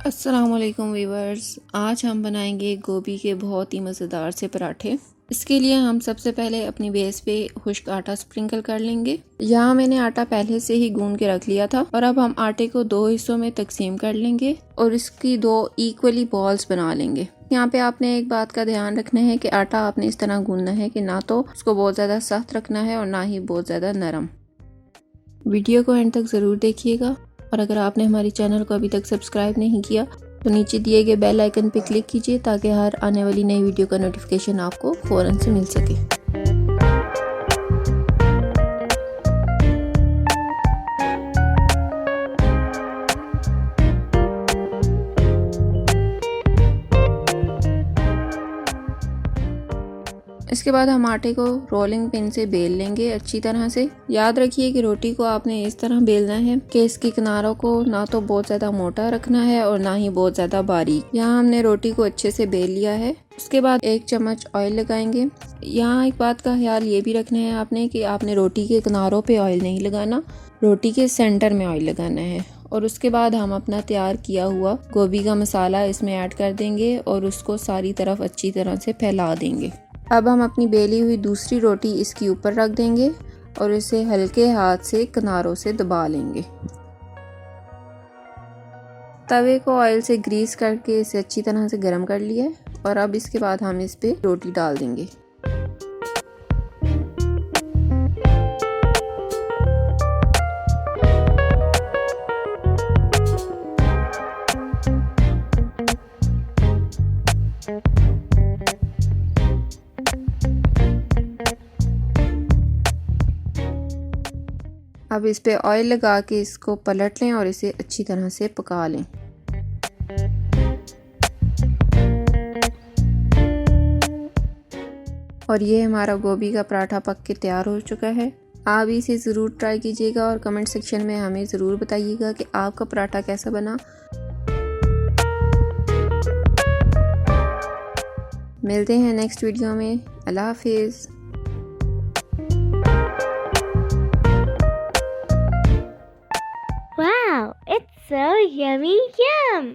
अस्सलामुअलैकुम वीवर्स, आज हम बनाएंगे गोभी के बहुत ही मज़ेदार से पराठे। इसके लिए हम सबसे पहले अपनी बेस पे खुश्क आटा स्प्रिंकल कर लेंगे। यहाँ मैंने आटा पहले से ही गूंद के रख लिया था और अब हम आटे को दो हिस्सों में तकसीम कर लेंगे और इसकी दो इक्वली बॉल्स बना लेंगे। यहाँ पे आपने एक बात का ध्यान रखना है कि आटा आपने इस तरह गूंदना है कि ना तो उसको बहुत ज़्यादा सख्त रखना है और ना ही बहुत ज़्यादा नरम। वीडियो को एंड तक ज़रूर देखिएगा और अगर आपने हमारे चैनल को अभी तक सब्सक्राइब नहीं किया तो नीचे दिए गए बेल आइकन पर क्लिक कीजिए ताकि हर आने वाली नई वीडियो का नोटिफिकेशन आपको फ़ौरन से मिल सके। इसके बाद हम आटे को रोलिंग पिन से बेल लेंगे अच्छी तरह से। याद रखिए कि रोटी को आपने इस तरह बेलना है कि इसके किनारों को ना तो बहुत ज़्यादा मोटा रखना है और ना ही बहुत ज़्यादा बारीक। यहाँ हमने रोटी को अच्छे से बेल लिया है। उसके बाद 1 चम्मच ऑयल लगाएंगे। यहाँ एक बात का ख्याल ये भी रखना है आपने कि आपने रोटी के किनारों पे ऑयल नहीं लगाना, रोटी के सेंटर में ऑयल लगाना है। और उसके बाद हम अपना तैयार किया हुआ गोभी का मसाला इसमें ऐड कर देंगे और उसको सारी तरफ अच्छी तरह से फैला देंगे। अब हम अपनी बेली हुई दूसरी रोटी इसके ऊपर रख देंगे और इसे हल्के हाथ से किनारों से दबा लेंगे। तवे को ऑयल से ग्रीस करके इसे अच्छी तरह से गर्म कर लिया और अब इसके बाद हम इस पे रोटी डाल देंगे। अब इस पे ऑयल लगा के इसको पलट लें और इसे अच्छी तरह से पका लें। और ये हमारा गोभी का पराठा पक के तैयार हो चुका है। आप इसे ज़रूर ट्राई कीजिएगा और कमेंट सेक्शन में हमें ज़रूर बताइएगा कि आपका पराठा कैसा बना। मिलते हैं नेक्स्ट वीडियो में। अल्लाह हाफिज़। Wow, it's so yummy, yum!